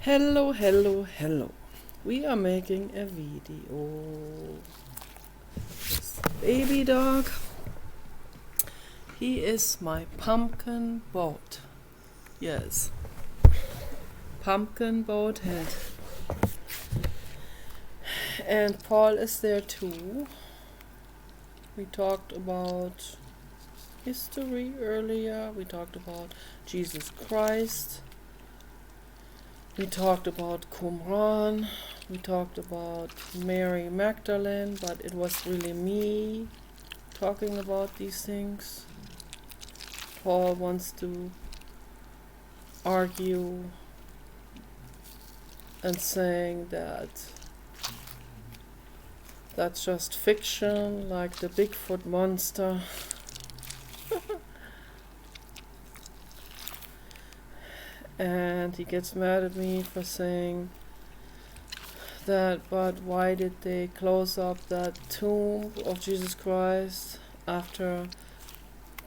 Hello, hello, hello. We are making a video. This baby dog. He is my pumpkin boat. Yes. Pumpkin boat head. And Paul is there too. We talked about history earlier. We talked about Jesus Christ. We talked about Qumran, we talked about Mary Magdalene, but it was really me talking about these things. Paul wants to argue and saying that that's just fiction, like the Bigfoot monster. And he gets mad at me for saying that, but why did they close up that tomb of Jesus Christ after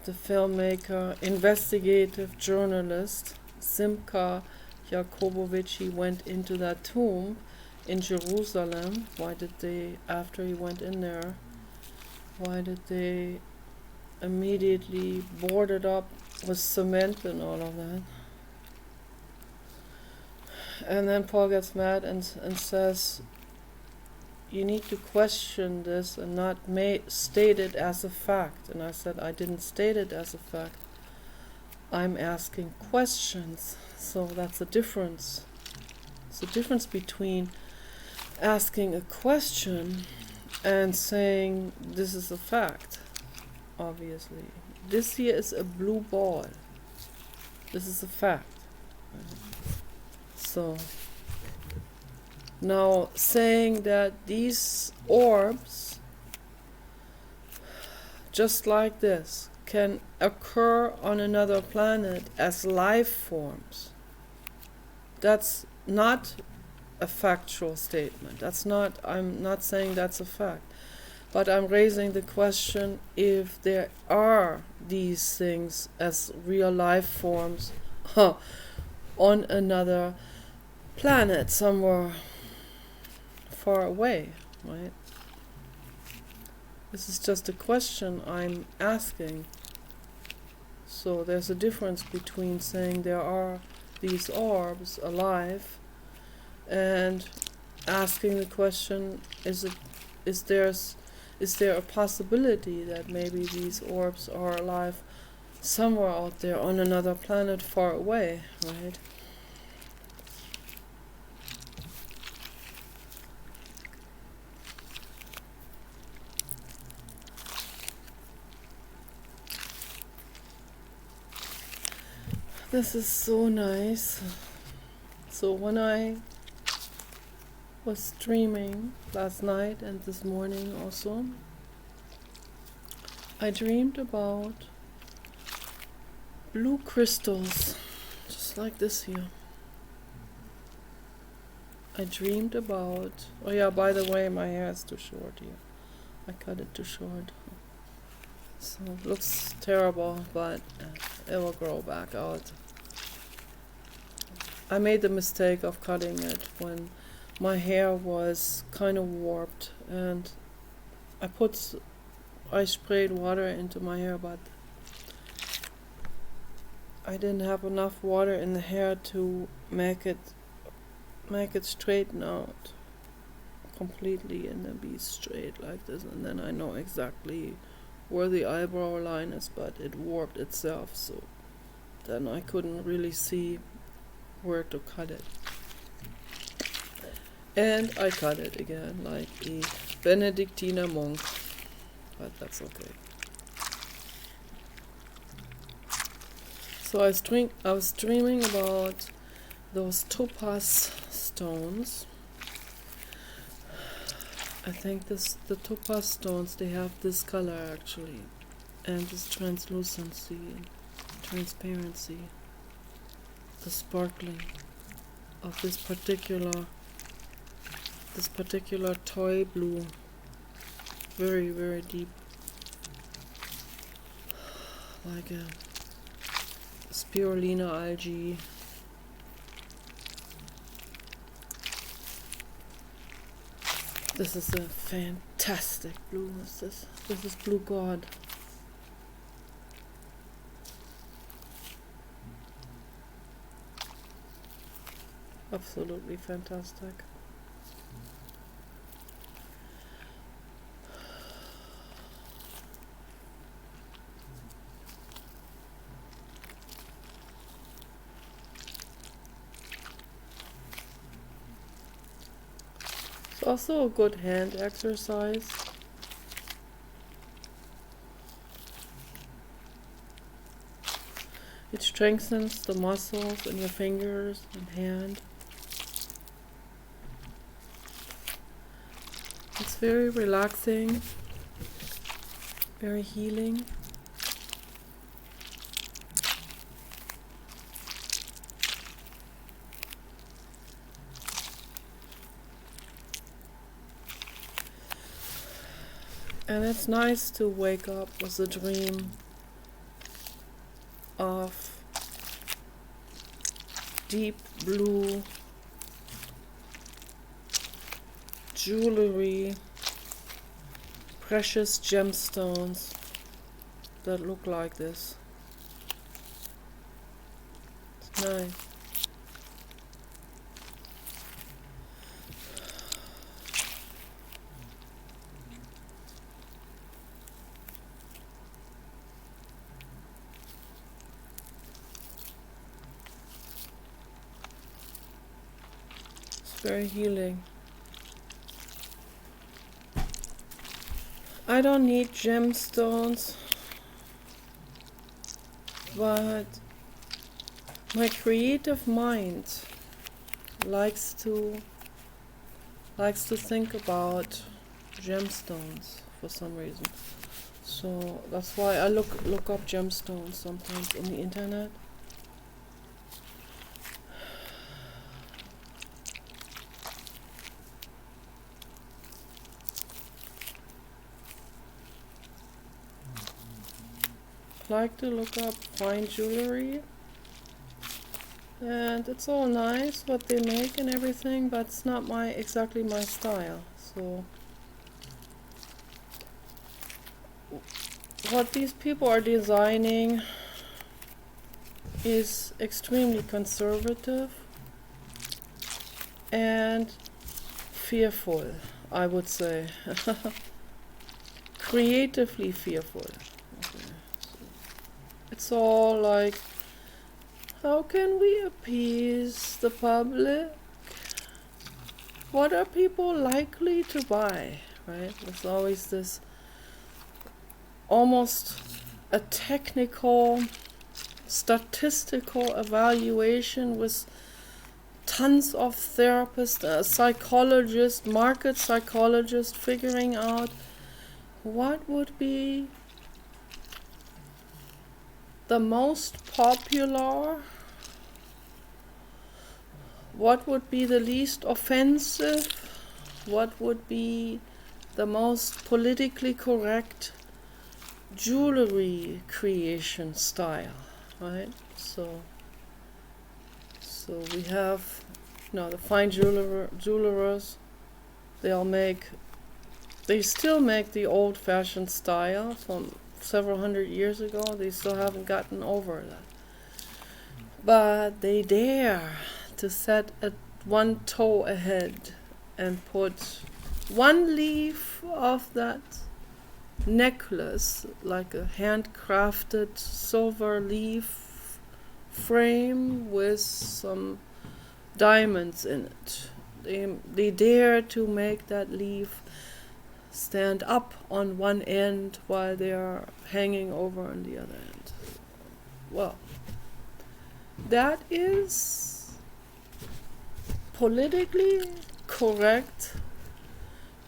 the filmmaker, investigative journalist Simcha Jacobovici went into that tomb in Jerusalem? Why did they, after he went in there, why did they immediately board it up with cement and all of that? And then Paul gets mad and says, you need to question this and not state it as a fact. And I said, I didn't state it as a fact. I'm asking questions. So that's the difference. It's the difference between asking a question and saying this is a fact, obviously. This here is a blue ball. This is a fact. So, now saying that these orbs, just like this, can occur on another planet as life forms, that's not a factual statement. I'm not saying that's a fact. But I'm raising the question if there are these things as real life forms on another planet somewhere far away, right? This is just a question I'm asking. So there's a difference between saying there are these orbs alive and asking the question, is there a possibility that maybe these orbs are alive somewhere out there on another planet far away, right? This is so nice. So when I was dreaming last night and this morning also, I dreamed about blue crystals, just like this here. I dreamed about, oh yeah, by the way, my hair is too short here. I cut it too short. So it looks terrible, but it will grow back out. I made the mistake of cutting it when my hair was kind of warped, and I sprayed water into my hair, but I didn't have enough water in the hair to make it straighten out completely and then be straight like this, and then I know exactly where the eyebrow line is, but it warped itself, so then I couldn't really see where to cut it. And I cut it again like a Benedictine monk, but that's okay. So I was dreaming about those topaz stones. I think the topaz stones, they have this color actually, and this translucency and transparency, the sparkling of this particular toy blue, very, very deep, like a spirulina algae This is a fantastic blue. This is blue gold. Absolutely fantastic. It's also a good hand exercise. It strengthens the muscles in your fingers and hand. It's very relaxing, very healing. And it's nice to wake up with a dream of deep blue jewelry, precious gemstones that look like this. It's nice. It's very healing. I don't need gemstones, but my creative mind likes to think about gemstones for some reason. So that's why I look up gemstones sometimes on the internet. Like to look up fine jewelry, and it's all nice what they make and everything, but it's not exactly my style. So what these people are designing is extremely conservative and fearful, I would say. Creatively fearful. It's all like, how can we appease the public? What are people likely to buy, right? There's always this almost a technical, statistical evaluation with tons of therapists, psychologists, market psychologists figuring out what would be the most popular, what would be the least offensive, what would be the most politically correct jewelry creation style, right? So we have, the fine jewelers, they still make the old-fashioned style from several hundred years ago. They still haven't gotten over that. But they dare to set one toe ahead and put one leaf of that necklace, like a handcrafted silver leaf frame with some diamonds in it. They dare to make that leaf stand up on one end while they are hanging over on the other end. Well, that is politically correct,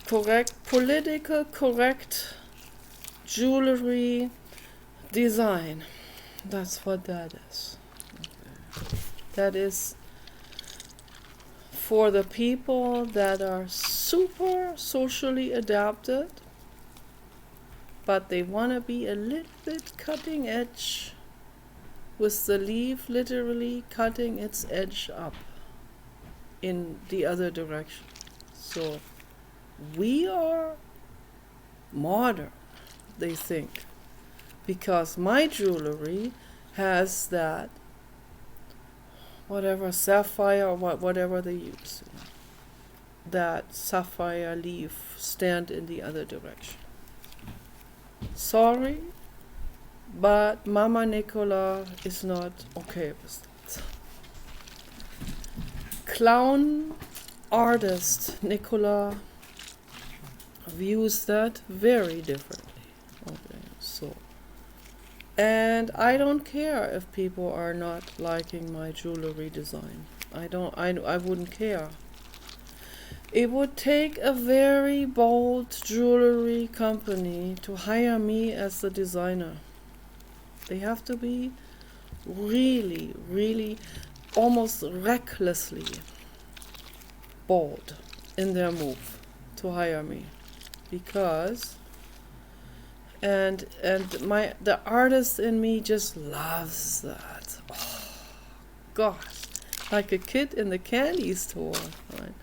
political correct jewelry design. That's what that is. Okay. That is for the people that are super socially adapted, but they want to be a little bit cutting edge, with the leaf literally cutting its edge up in the other direction. So we are modern, they think, because my jewelry has that whatever sapphire or whatever they use, that sapphire leaf stand in the other direction. Sorry, but Mama Nicola is not okay with that. Clown artist Nicola views that very differently. Okay, so, and I don't care if people are not liking my jewelry design. I wouldn't care. It would take a very bold jewelry company to hire me as the designer. They have to be really, really, almost recklessly bold in their move to hire me, because the artist in me just loves that. Oh gosh, like a kid in the candy store, right?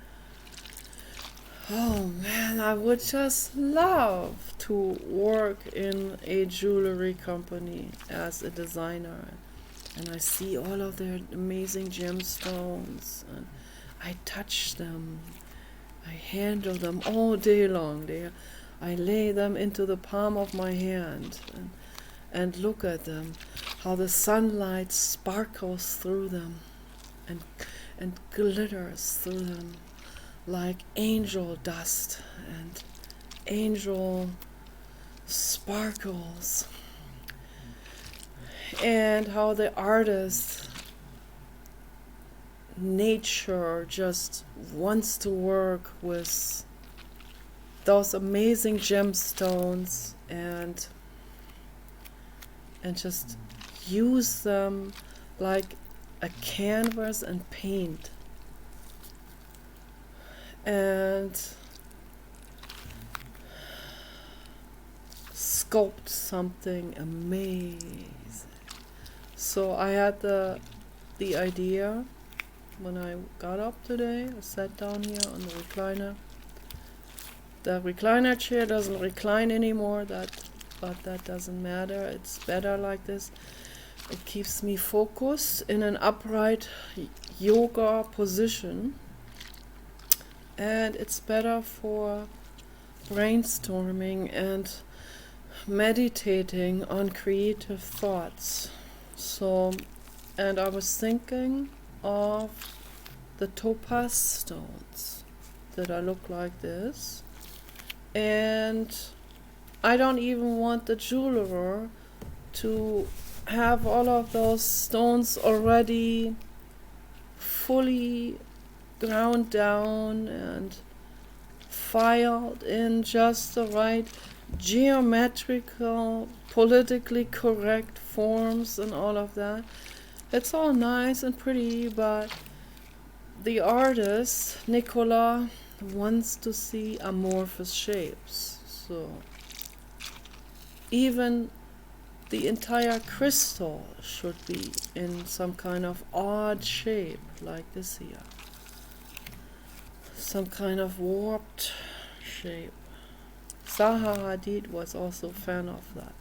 Oh man, I would just love to work in a jewelry company as a designer, and I see all of their amazing gemstones, and I touch them, I handle them all day long. I lay them into the palm of my hand and look at them, how the sunlight sparkles through them and glitters through them like angel dust and angel sparkles, and how the artist nature just wants to work with those amazing gemstones and just use them like a canvas and paint and sculpt something amazing. So I had the idea when I got up today. I sat down here on the recliner. The recliner chair doesn't recline anymore, but that doesn't matter. It's better like this. It keeps me focused in an upright yoga position, and it's better for brainstorming and meditating on creative thoughts. So, and I was thinking of the topaz stones that look like this, and I don't even want the jeweler to have all of those stones already fully ground down and filed in just the right geometrical, politically correct forms and all of that. It's all nice and pretty, but the artist, Nicola, wants to see amorphous shapes. So even the entire crystal should be in some kind of odd shape, like this here. Some kind of warped shape. Zaha Hadid was also a fan of that,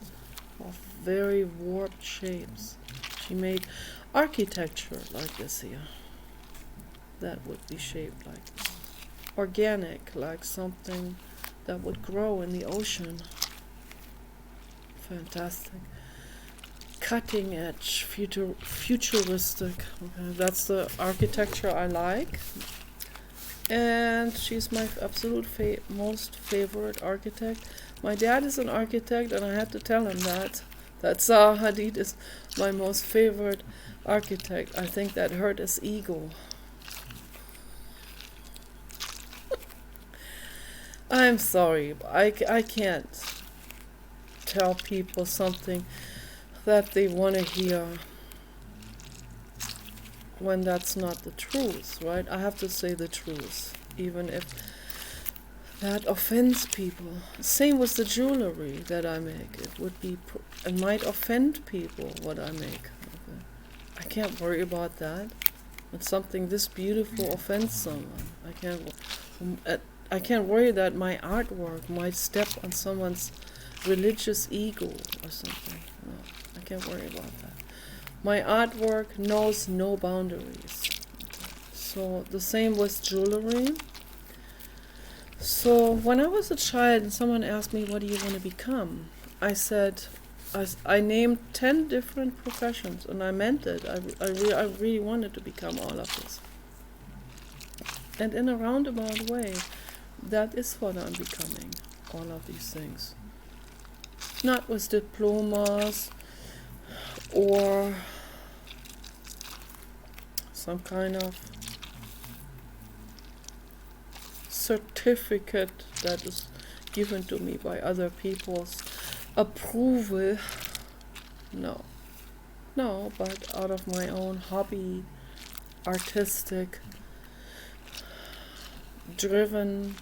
of very warped shapes. She made architecture like this here. That would be shaped like this. Organic, like something that would grow in the ocean. Fantastic. Cutting edge, futuristic. Okay, that's the architecture I like. And she's my absolute most favorite architect. My dad is an architect, and I had to tell him that Zaha Hadid is my most favorite architect. I think that hurt his ego. I'm sorry, I can't tell people something that they want to hear when that's not the truth, right? I have to say the truth, even if that offends people. Same with the jewelry that I make. It might offend people what I make. Okay? I can't worry about that. When something this beautiful offends someone, I can't. I can't worry that my artwork might step on someone's religious ego or something. No, I can't worry about that. My artwork knows no boundaries. So the same with jewelry. So when I was a child and someone asked me, what do you want to become? I said, I named 10 different professions, and I meant it. I really wanted to become all of this. And in a roundabout way, that is what I'm becoming, all of these things. Not with diplomas or some kind of certificate that is given to me by other people's approval. No, but out of my own hobby, artistic, driven,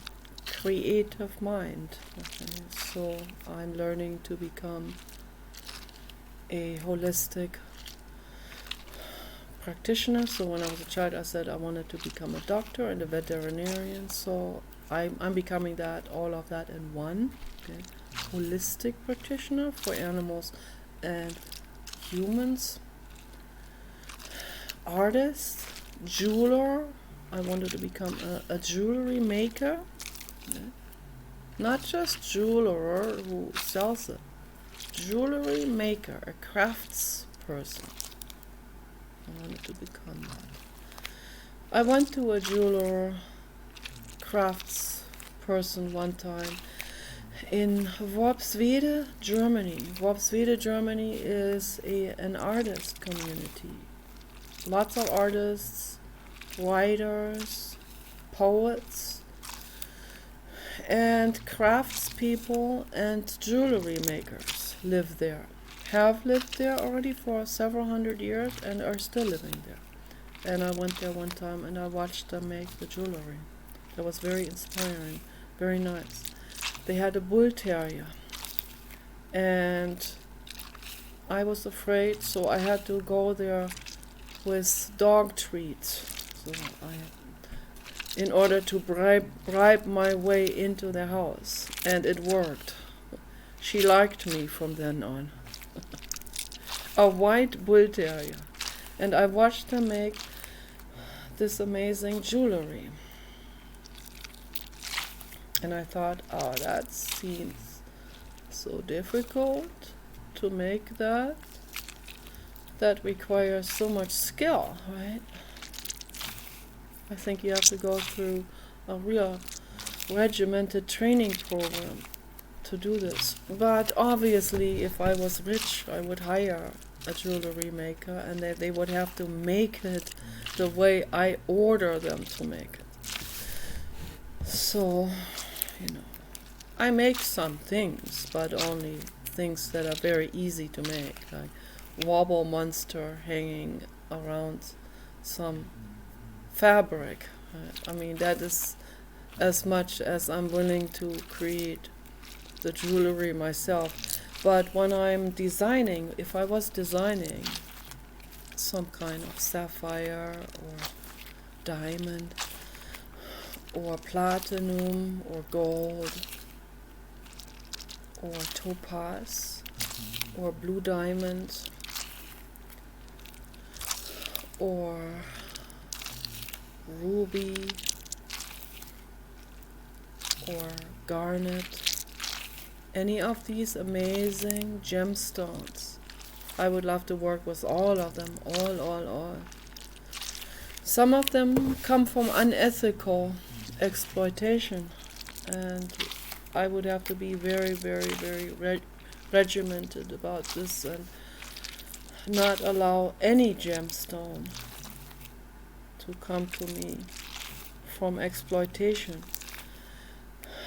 creative mind. Okay, so I'm learning to become a holistic practitioner. So when I was a child, I said I wanted to become a doctor and a veterinarian. So I'm becoming that, all of that in one. Okay, holistic practitioner for animals and humans. Artist, jeweler. I wanted to become a jewelry maker. Okay. Not just jeweler who sells it. Jewelry maker, a crafts person. I wanted to become that. I went to a jeweler crafts person one time in Worpswede, Germany. Worpswede, Germany is an artist community. Lots of artists, writers, poets, and craftspeople and jewelry makers live there. Have lived there already for several hundred years and are still living there. And I went there one time and I watched them make the jewelry. That was very inspiring, very nice. They had a bull terrier and I was afraid, so I had to go there with dog treats. So in order to bribe my way into the house, and it worked. She liked me from then on. A white bull terrier, and I watched her make this amazing jewelry. And I thought, oh, that seems so difficult to make that. That requires so much skill, right? I think you have to go through a real regimented training program to do this. But obviously, if I was rich, I would hire a jewelry maker and they would have to make it the way I order them to make it. So, I make some things, but only things that are very easy to make, like wobble monster hanging around some fabric. I mean, that is as much as I'm willing to create the jewelry myself. But when I'm designing, if I was designing some kind of sapphire or diamond or platinum or gold or topaz or blue diamond or ruby or garnet, any of these amazing gemstones, I would love to work with all of them, all. Some of them come from unethical exploitation, and I would have to be very, very, very regimented about this and not allow any gemstone to come to me from exploitation.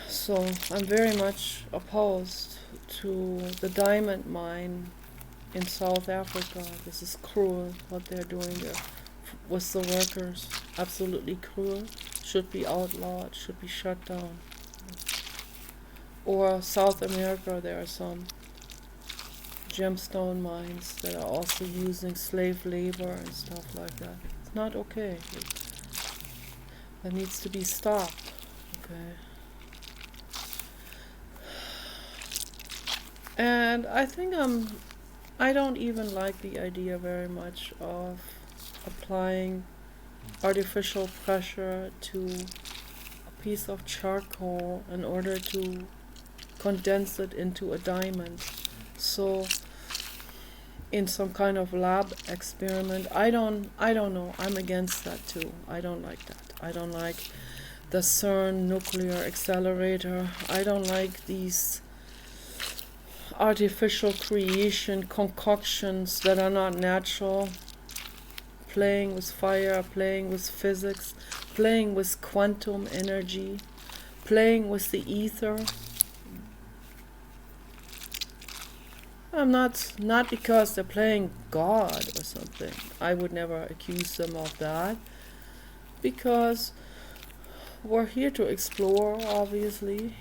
So I'm very much opposed to the diamond mine in South Africa. This is cruel what they're doing there with the workers. Absolutely cruel. Should be outlawed, should be shut down. Or South America, there are some gemstone mines that are also using slave labor and stuff like that. It's not okay. That needs to be stopped. Okay. And I think I don't even like the idea very much of applying artificial pressure to a piece of charcoal in order to condense it into a diamond. So in some kind of lab experiment, I don't know. I'm against that too. I don't like that. I don't like the CERN nuclear accelerator. I don't like these artificial creation concoctions that are not natural, playing with fire, playing with physics, playing with quantum energy, playing with the ether. I'm not because they're playing God or something. I would never accuse them of that, because we're here to explore, obviously,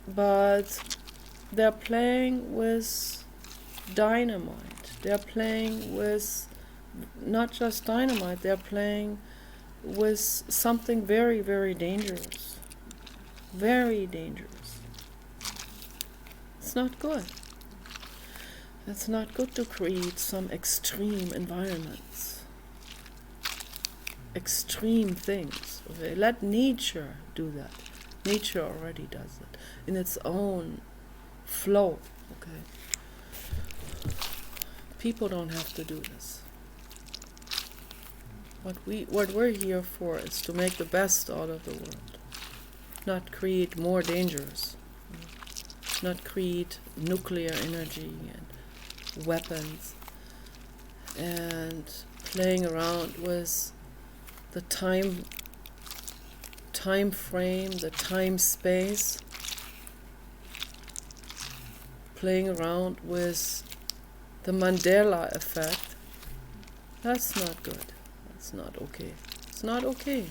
but they're playing with dynamite. They're playing with not just dynamite, they're playing with something very, very dangerous. Very dangerous. It's not good. It's not good to create some extreme environments. Extreme things. Okay? Let nature do that. Nature already does it in its own flow. Okay. People don't have to do this. What we're here for is to make the best out of the world, not create more dangers, not create nuclear energy and weapons, and playing around with the time frame, the time space, playing around with the Mandela effect. That's not good. That's not okay. It's not okay.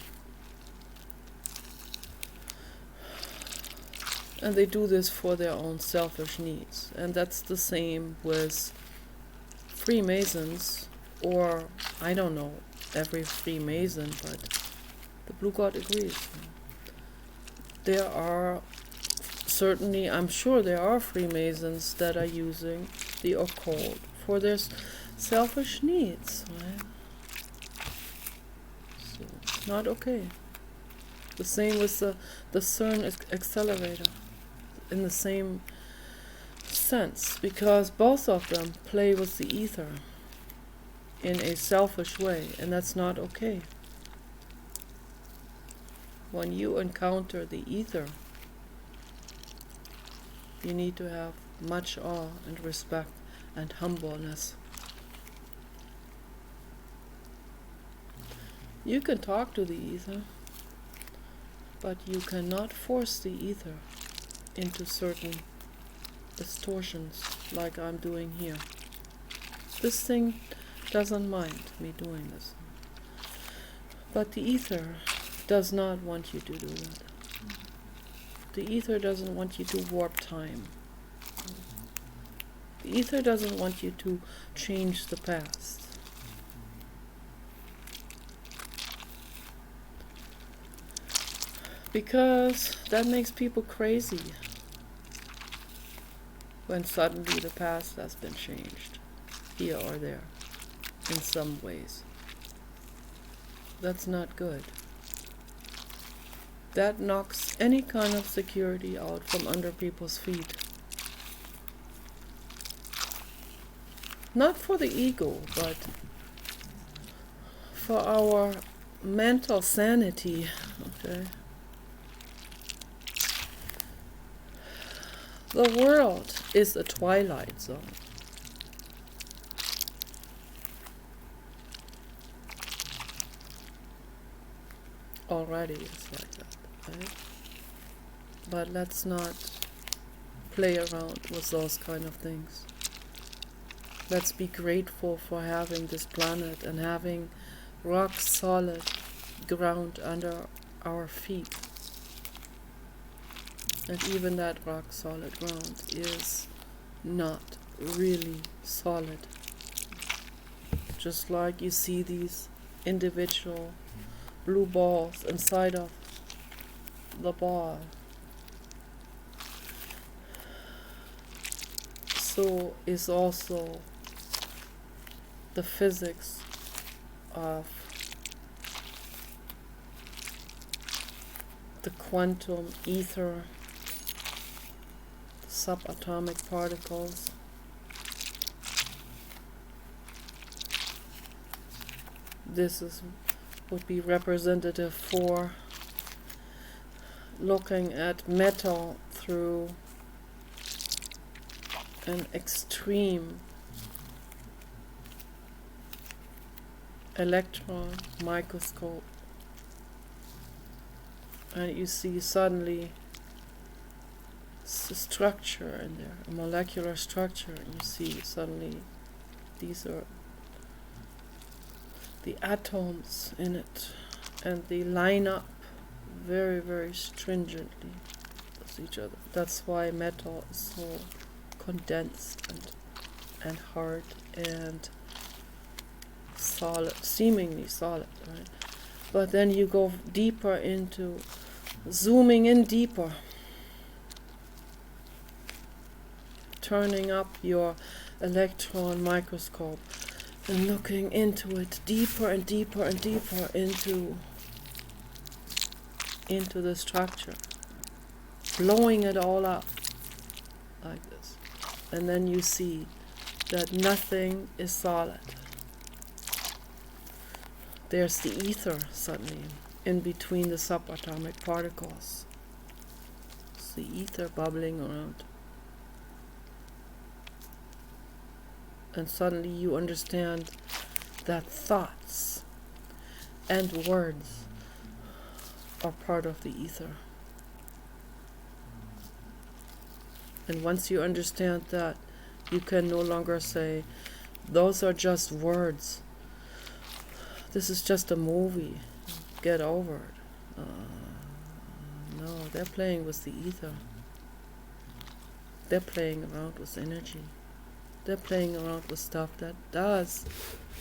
And they do this for their own selfish needs. And that's the same with Freemasons, or I don't know every Freemason, but the Blue God agrees. There are certainly, I'm sure there are Freemasons that are using the occult for their selfish needs, right? So it's not okay. The same with the CERN accelerator, in the same sense, because both of them play with the ether in a selfish way, and that's not okay. When you encounter the ether, you need to have much awe and respect and humbleness. You can talk to the ether, but you cannot force the ether into certain distortions like I'm doing here. This thing doesn't mind me doing this. But the ether does not want you to do that. The ether doesn't want you to warp time. The ether doesn't want you to change the past. Because that makes people crazy when suddenly the past has been changed, here or there, in some ways. That's not good. That knocks any kind of security out from under people's feet. Not for the ego, but for our mental sanity, okay? The world is a twilight zone. Already it's like that, right? But let's not play around with those kind of things. Let's be grateful for having this planet and having rock solid ground under our feet. And even that rock solid ground is not really solid. Just like you see these individual blue balls inside of the ball, so is also the physics of the quantum ether, subatomic particles. This would be representative for looking at metal through an extreme electron microscope, and you see suddenly a structure in there, a molecular structure, and you see suddenly these are the atoms in it, and they line up very, very stringently with each other. That's why metal is so condensed and hard and solid, seemingly solid, right? But then you go deeper into zooming in deeper, turning up your electron microscope and looking into it deeper and deeper and deeper into the structure, blowing it all up like this. And then you see that nothing is solid. There's the ether suddenly in between the subatomic particles. It's the ether bubbling around. And suddenly you understand that thoughts and words are part of the ether. And once you understand that, you can no longer say, those are just words. This is just a movie. Get over it. No, they're playing with the ether. They're playing around with energy. They're playing around with stuff that does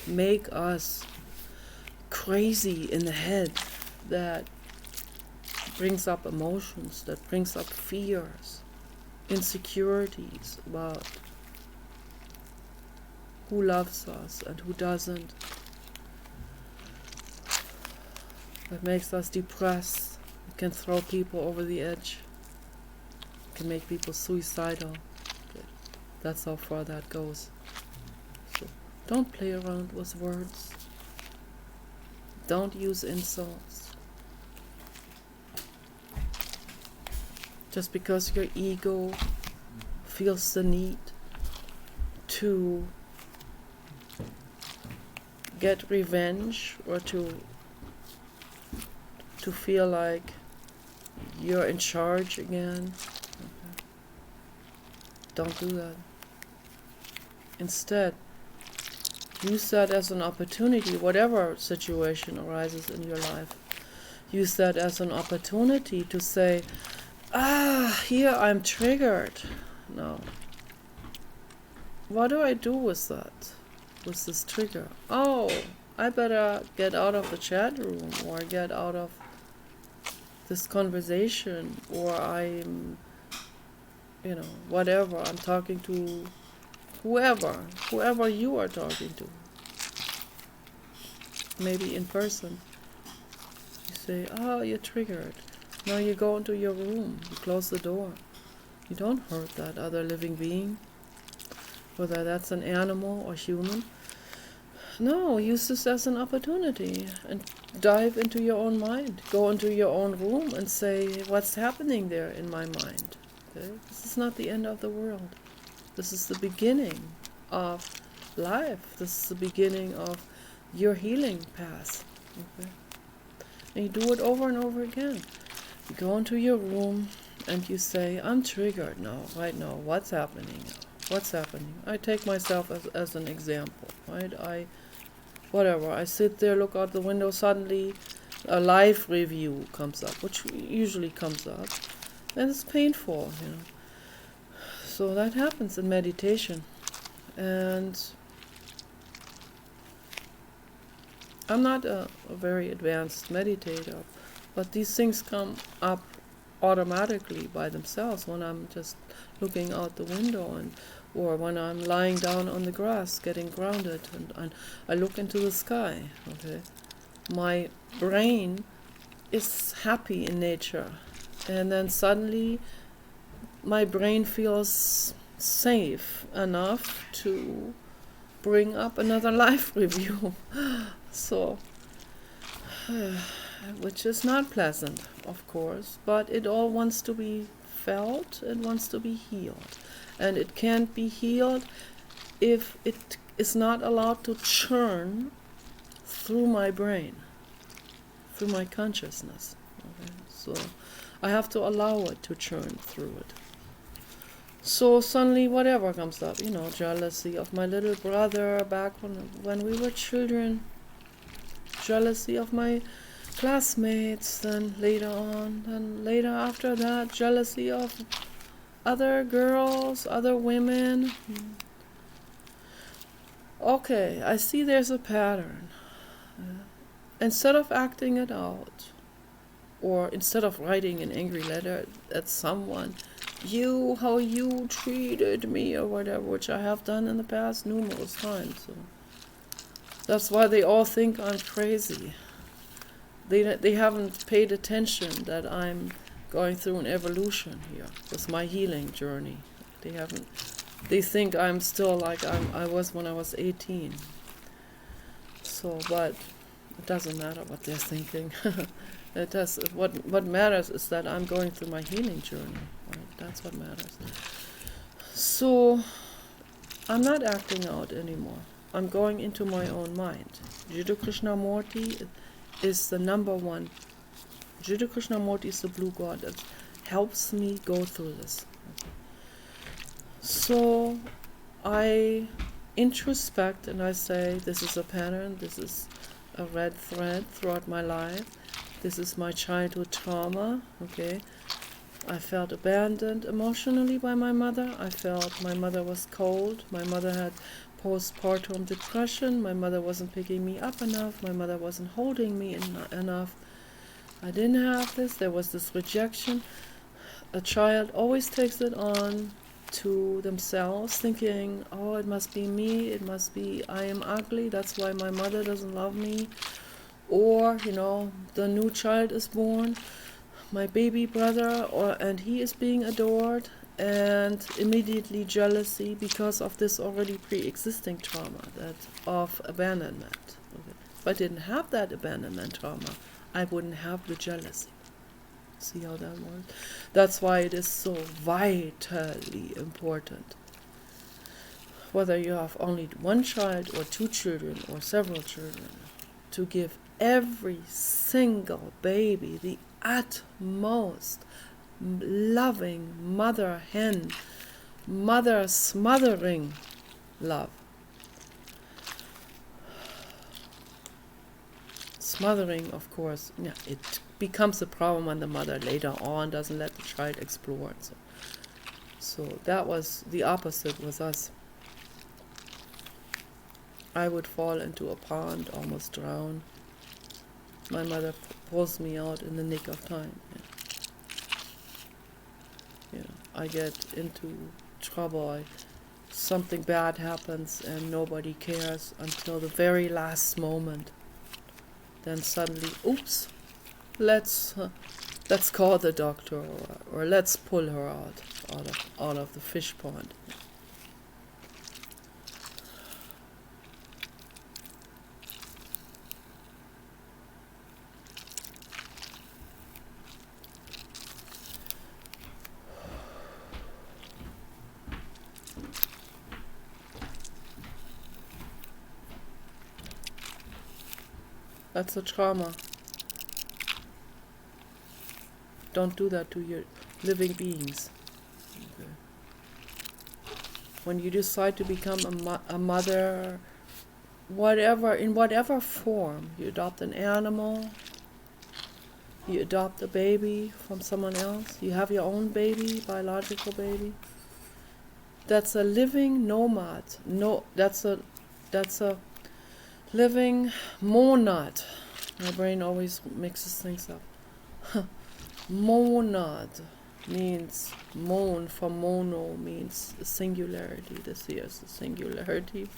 make us crazy in the head, that brings up emotions, that brings up fears, insecurities about who loves us and who doesn't. That makes us depressed. It can throw people over the edge. It can make people suicidal. That's how far that goes. So don't play around with words. Don't use insults. Just because your ego feels the need to get revenge or to feel like you're in charge again. Okay. Don't do that. Instead, use that as an opportunity, whatever situation arises in your life. Use that as an opportunity to say, here I'm triggered. No. What do I do with that? With this trigger? Oh, I better get out of the chat room, or get out of this conversation, or I'm, whatever, I'm talking to whoever you are talking to. Maybe in person. You say, you're triggered. Now you go into your room, you close the door. You don't hurt that other living being, whether that's an animal or human. No, use this as an opportunity and dive into your own mind. Go into your own room and say, what's happening there in my mind? Okay? This is not the end of the world. This is the beginning of life. This is the beginning of your healing path. Okay? And you do it over and over again. You go into your room and you say, I'm triggered now, right now. What's happening now? What's happening? I take myself as an example, right? I sit there, look out the window, suddenly a life review comes up, which usually comes up, and it's painful, So that happens in meditation. And I'm not a very advanced meditator, but these things come up automatically by themselves when I'm just looking out the window, or when I'm lying down on the grass getting grounded, and I look into the sky. Okay, my brain is happy in nature, and then suddenly my brain feels safe enough to bring up another life review. So, which is not pleasant, of course, but it all wants to be felt, it wants to be healed. And it can't be healed if it is not allowed to churn through my brain, through my consciousness. Okay? So I have to allow it to churn through it. So suddenly whatever comes up, jealousy of my little brother back when we were children, jealousy of my classmates, then later after that, jealousy of other girls, other women. Okay, I see there's a pattern. Instead of acting it out, or instead of writing an angry letter at someone, how you treated me, or whatever, which I have done in the past numerous times. So that's why they all think I'm crazy. They haven't paid attention that I'm going through an evolution here with my healing journey. They think I'm still like I was when I was 18. So, but it doesn't matter what they're thinking. It does. What matters is that I'm going through my healing journey. Right? That's what matters. So I'm not acting out anymore. I'm going into my own mind. Jiddu Krishnamurti is the number one. Jiddu Krishnamurti is the blue god that helps me go through this. So I introspect and I say, this is a pattern, this is a red thread throughout my life. This is my childhood trauma, okay? I felt abandoned emotionally by my mother. I felt my mother was cold. My mother had postpartum depression. My mother wasn't picking me up enough. My mother wasn't holding me enough. I didn't have this. There was this rejection. A child always takes it on to themselves, thinking, oh, it must be me. It must be I am ugly. That's why my mother doesn't love me. Or, the new child is born, my baby brother, and he is being adored, and immediately jealousy because of this already pre-existing trauma of abandonment. Okay. If I didn't have that abandonment trauma, I wouldn't have the jealousy. See how that works? That's why it is so vitally important. Whether you have only one child or two children or several children, to give every single baby the utmost loving mother hen, mother smothering love. Smothering, of course, it becomes a problem when the mother later on doesn't let the child explore. So that was the opposite with us. I would fall into a pond, almost drown. My mother pulls me out in the nick of time. I get into trouble. Something bad happens and nobody cares until the very last moment. Then suddenly, oops, let's call the doctor, or let's pull her out of the fish pond. That's a trauma. Don't do that to your living beings. Okay. When you decide to become a mother, in whatever form, you adopt an animal, you adopt a baby from someone else, you have your own baby, biological baby. That's a living nomad. That's a living monad. My brain always mixes things up. Monad means mon, from mono means singularity. This here is the singularity.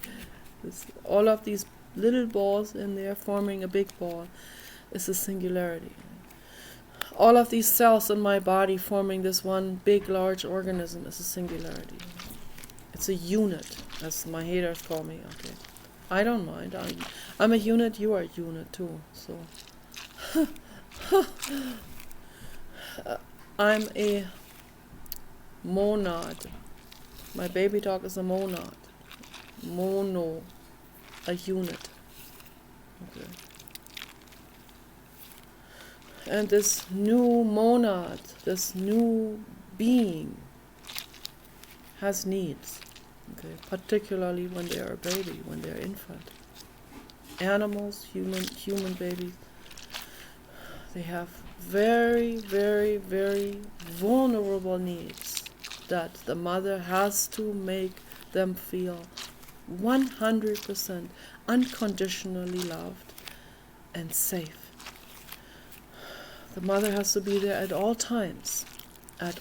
All of these little balls in there forming a big ball is a singularity. All of these cells in my body forming this one big, large organism is a singularity. It's a unit, as my haters call me. Okay, I don't mind. I'm a unit. You are a unit too. So I'm a monad. My baby dog is a monad. Mono, a unit. Okay. And this new monad, this new being, has needs. Okay, particularly when they are a baby, when they are infant. Animals, human babies, they have very, very, very vulnerable needs that the mother has to make them feel 100% unconditionally loved and safe. The mother has to be there at all times, and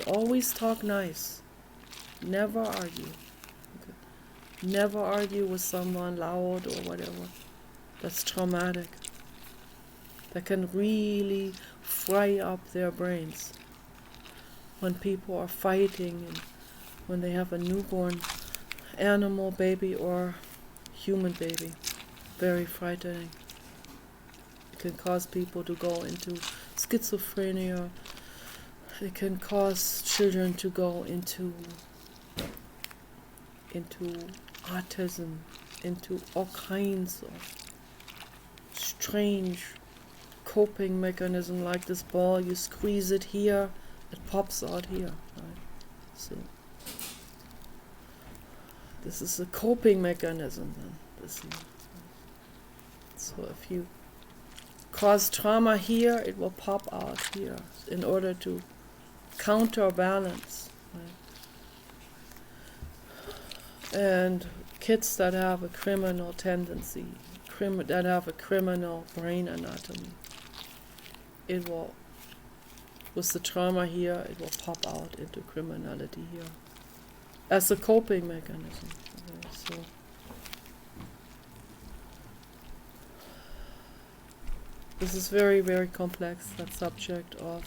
always talk nice. Never argue. Okay. Never argue with someone loud or whatever. That's traumatic. That can really fry up their brains. When people are fighting and when they have a newborn animal baby or human baby. Very frightening. It can cause people to go into schizophrenia. It can cause children to go into autism, into all kinds of strange coping mechanism, like this ball, you squeeze it here, it pops out here. Right? So this is a coping mechanism then. So if you cause trauma here, it will pop out here in order to counterbalance. Right? And kids that have a criminal tendency, that have a criminal brain anatomy, it will, with the trauma here, it will pop out into criminality here as a coping mechanism. Okay, so this is very, very complex, that subject of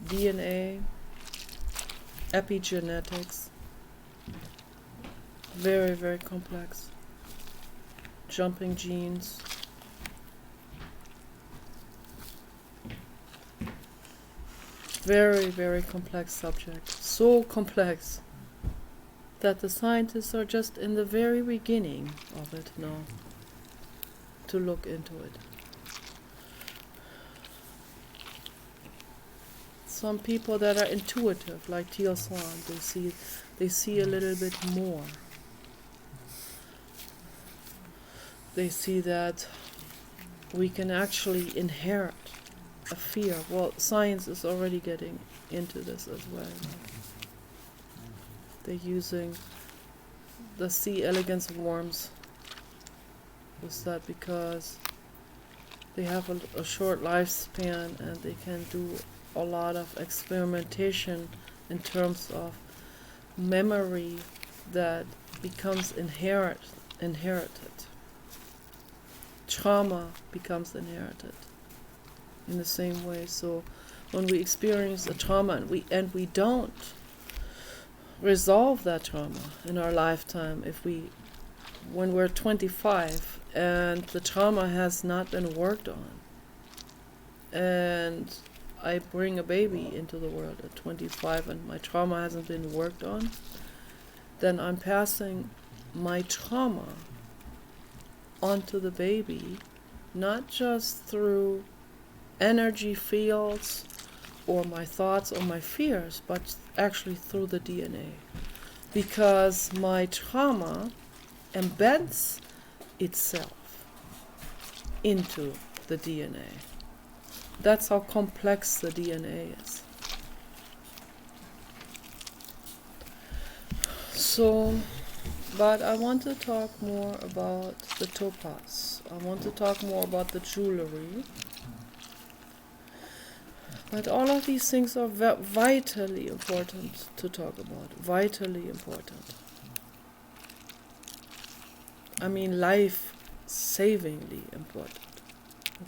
DNA, epigenetics. Very, very complex. Jumping genes. Very, very complex subject. So complex that the scientists are just in the very beginning of it now to look into it. Some people that are intuitive, like Teal Swan, they see a little bit more. They see that we can actually inherit a fear. Well, science is already getting into this as well. They're using the C. elegans worms. Is that because they have a short lifespan and they can do a lot of experimentation in terms of memory that becomes inherited. Trauma becomes inherited in the same way. So when we experience a trauma and we don't resolve that trauma in our lifetime, when we're 25 and the trauma has not been worked on, and I bring a baby into the world at 25 and my trauma hasn't been worked on, then I'm passing my trauma onto the baby, not just through energy fields or my thoughts or my fears, but actually through the DNA. Because my trauma embeds itself into the DNA. That's how complex the DNA is. So But I want to talk more about the topaz. I want to talk more about the jewelry. But all of these things are vitally important to talk about. Vitally important. I mean, life-savingly important.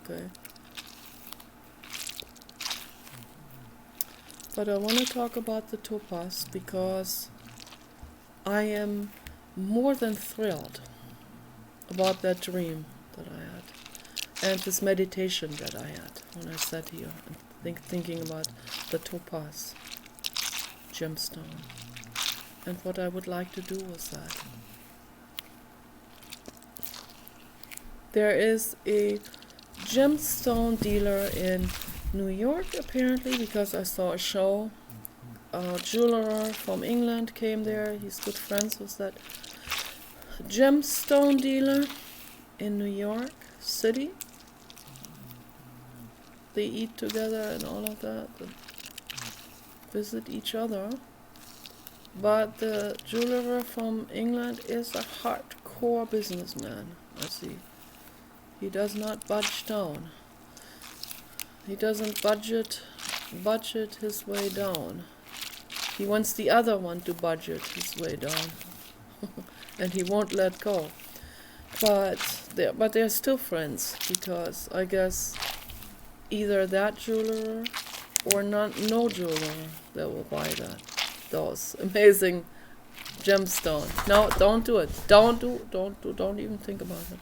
Okay? But I want to talk about the topaz because I am more than thrilled about that dream that I had and this meditation that I had when I sat here and thinking about the topaz gemstone and what I would like to do with that. There is a gemstone dealer in New York apparently, because I saw a show. A jeweler from England came there. He's good friends with that gemstone dealer in New York City. They eat together and all of that and visit each other. But the jeweler from England is a hardcore businessman, I see. He does not budge down. He doesn't budget his way down. He wants the other one to budget his way down. And he won't let go. But they're still friends, because I guess either that jeweler or no jeweler that will buy those amazing gemstones. No, don't do it. Don't even think about it.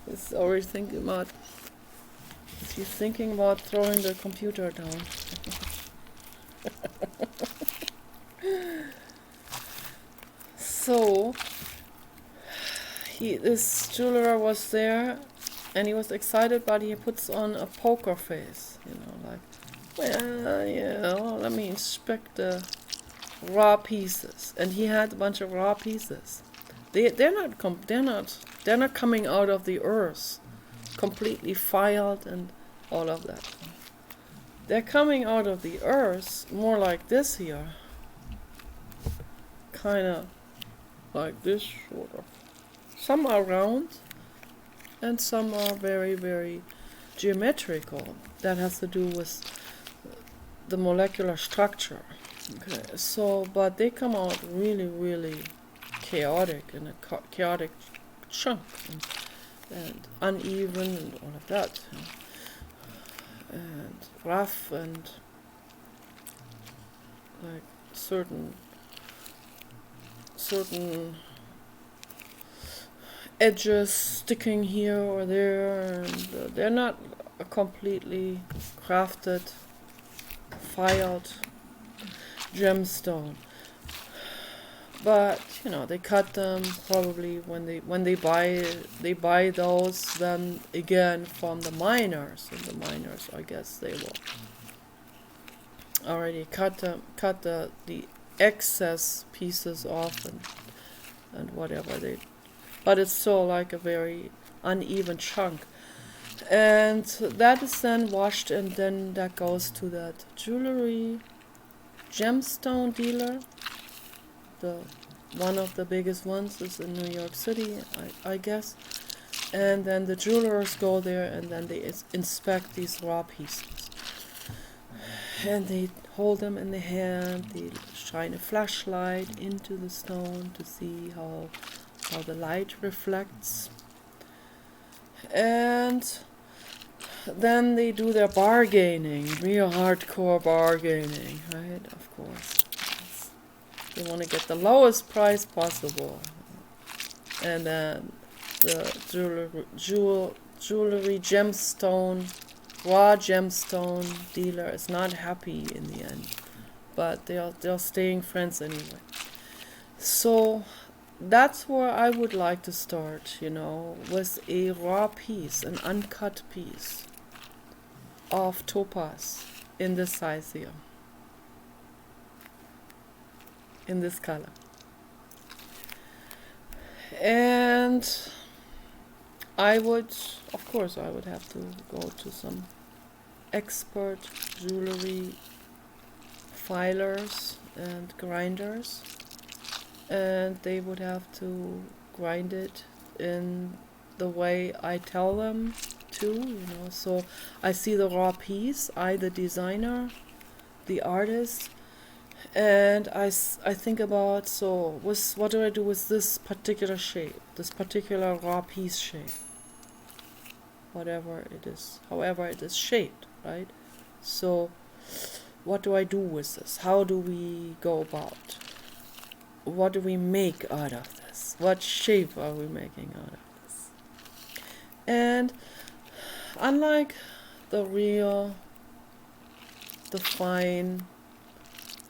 It's always thinking about, if you're thinking about throwing the computer down. So, this jeweler was there, and he was excited, but he puts on a poker face, like, well, yeah, let me inspect the raw pieces. And he had a bunch of raw pieces. They're not coming out of the earth, completely filed and all of that. They're coming out of the earth more like this here, kind of like this sort of. Some are round and some are very, very geometrical. That has to do with the molecular structure. Okay, so, but they come out really, really chaotic, in a chaotic chunk, and uneven and all of that, and rough, and like certain edges sticking here or there, and they're not a completely crafted, filed gemstone. But they cut them probably when they buy those then again from the miners, and the miners, I guess, they will already cut the excess pieces off and whatever but it's still like a very uneven chunk, and that is then washed, and then that goes to that jewelry gemstone dealer. One of the biggest ones is in New York City, I guess. And then the jewelers go there, and then they inspect these raw pieces. And they hold them in the hand, they shine a flashlight into the stone to see how the light reflects. And then they do their bargaining, real hardcore bargaining, right? Of course. They want to get the lowest price possible. And then the jewelry gemstone, raw gemstone dealer is not happy in the end. But they're staying friends anyway. So that's where I would like to start, with a raw piece, an uncut piece of topaz in this size here. In this color. And I would have to go to some expert jewelry filers and grinders and they would have to grind it in the way I tell them to. So I see the raw piece, I the designer, the artist, and I think about, so what do I do with this particular shape, this particular raw piece shape, whatever it is, however it is shaped, right? So what do I do with this? How do we go about? What do we make out of this? What shape are we making out of this? And unlike the fine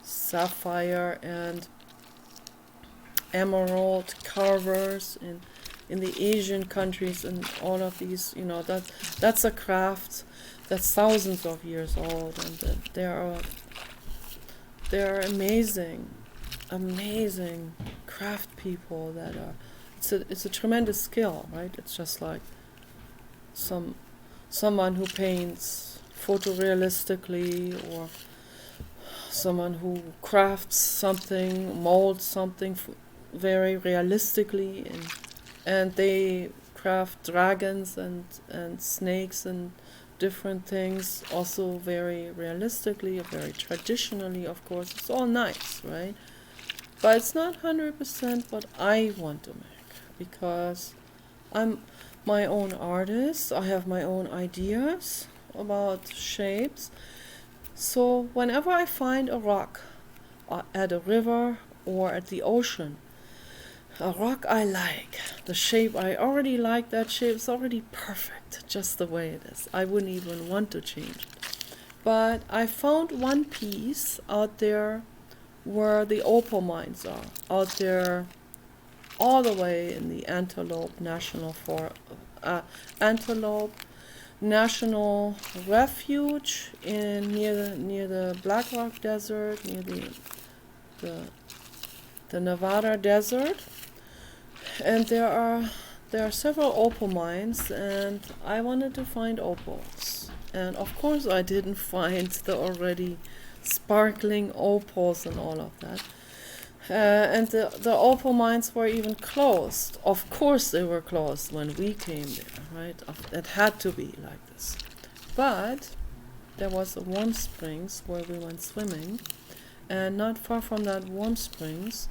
sapphire and emerald carvers in the Asian countries and all of these, that's a craft that's thousands of years old, and there are amazing craft people that are, it's a tremendous skill, right? It's just like someone who paints photorealistically, or someone who crafts something, molds something very realistically, and they craft dragons and snakes and different things also very realistically, very traditionally, of course. It's all nice, right? But it's not 100% what I want to make, because I'm my own artist. I have my own ideas about shapes. So whenever I find a rock at a river or at the ocean, a rock I like, the shape, I already like that shape, it's already perfect, just the way it is. I wouldn't even want to change it. But I found one piece out there where the opal mines are, out there all the way in the Antelope National Refuge near the Black Rock Desert, near the Nevada desert, and there are several opal mines, and I wanted to find opals, and of course I didn't find the already sparkling opals and all of that. And the opal mines were even closed. Of course they were closed when we came there, right? It had to be like this. But there was a warm springs where we went swimming, and not far from that warm springs,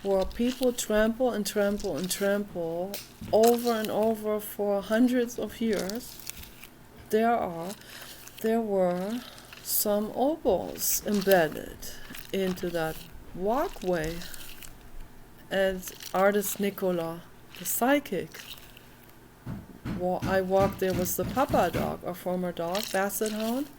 where people trample and trample and trample over and over for hundreds of years, there were some opals embedded into that walkway. And artist Nicola, the psychic, I walked there with the Papa dog, a former dog, Basset Hound,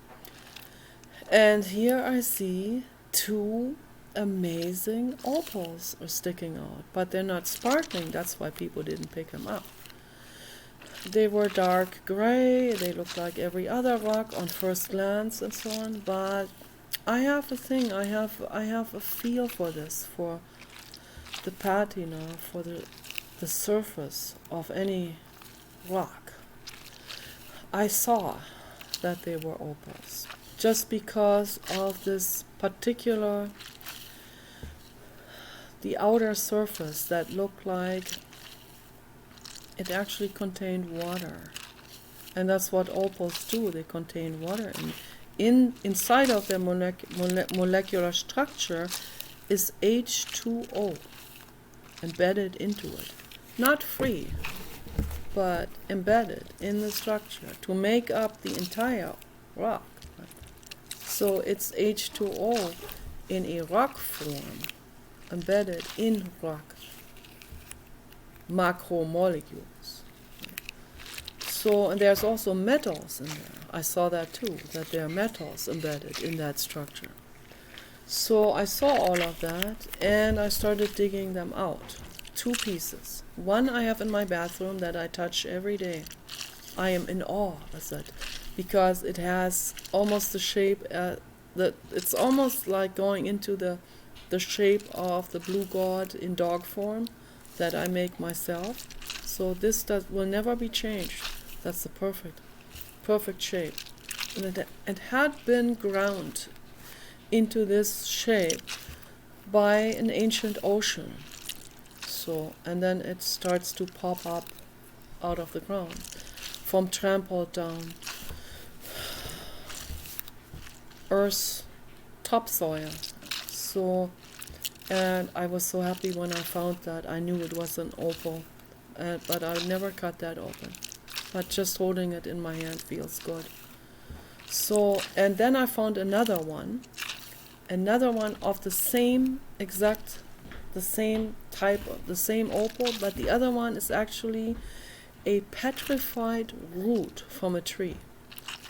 and here I see two amazing opals are sticking out, but they're not sparkling. That's why people didn't pick them up. They were dark gray, they looked like every other rock on first glance and so on, but I have a thing, I have a feel for this, for the patina, for the surface of any rock. I saw that they were opals, just because of this particular, the outer surface that looked like it actually contained water. And that's what opals do, they contain water. And inside of their molecular structure is H2O embedded into it. Not free, but embedded in the structure to make up the entire rock. So it's H2O in a rock form, embedded in rock macromolecules. So, and there's also metals in there. I saw that too, that there are metals embedded in that structure. So I saw all of that, and I started digging them out. Two pieces. One I have in my bathroom that I touch every day. I am in awe with it, because it has almost the shape, it's almost like going into the shape of the blue god in dog form that I make myself. So this will never be changed. That's the perfect shape. And it had been ground into this shape by an ancient ocean So, and then it starts to pop up out of the ground from trampled down earth topsoil. So, and I was so happy when I found that. I knew it was an opal, but I never cut that open. But just holding it in my hand feels good. So, and then I found another one of the same exact, the same type of, the same opal, but the other one is actually a petrified root from a tree.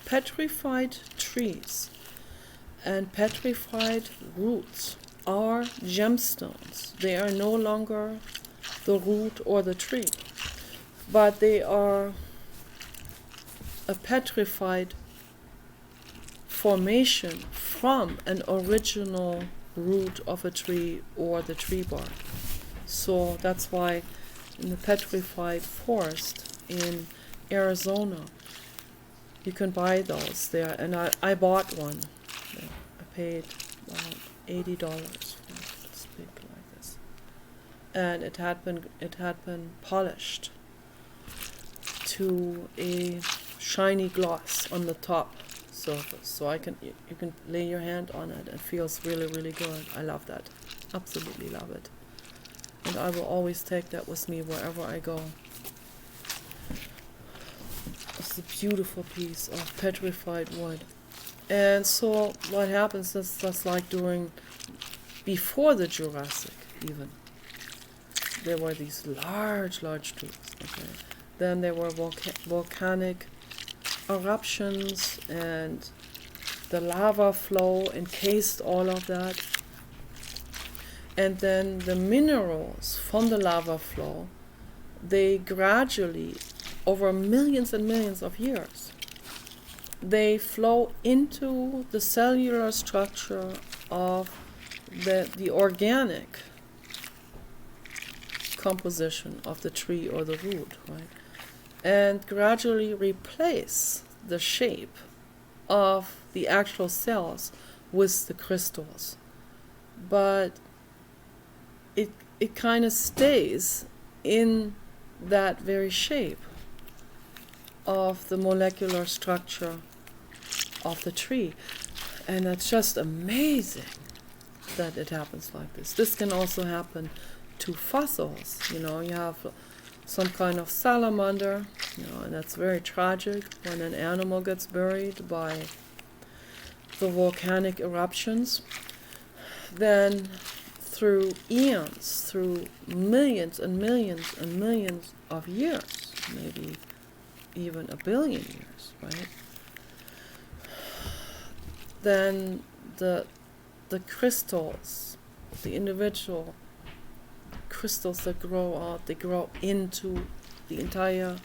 Petrified trees and petrified roots are gemstones. They are no longer the root or the tree, but they are a petrified formation from an original root of a tree or the tree bark. So that's why in the petrified forest in Arizona, you can buy those there. And I bought one. I paid about $80 for this big like this. And it had been polished to a shiny gloss on the top surface, so you can lay your hand on it. It feels really, really good. I love that. Absolutely love it. And I will always take that with me wherever I go. It's a beautiful piece of petrified wood. And so what happens is that's like before the Jurassic even. There were these large trees. Okay. Then there were volcanic eruptions, and the lava flow encased all of that. And then the minerals from the lava flow, they gradually, over millions and millions of years, they flow into the cellular structure of the organic composition of the tree or the root, right? And gradually replace the shape of the actual cells with the crystals. But it kind of stays in that very shape of the molecular structure of the tree. And it's just amazing that it happens like this. This can also happen to fossils. You have some kind of salamander, and that's very tragic when an animal gets buried by the volcanic eruptions. Then through eons, through millions and millions and millions of years, maybe even a billion years, right? Then the crystals, the individual crystals that grow out, they grow into the entire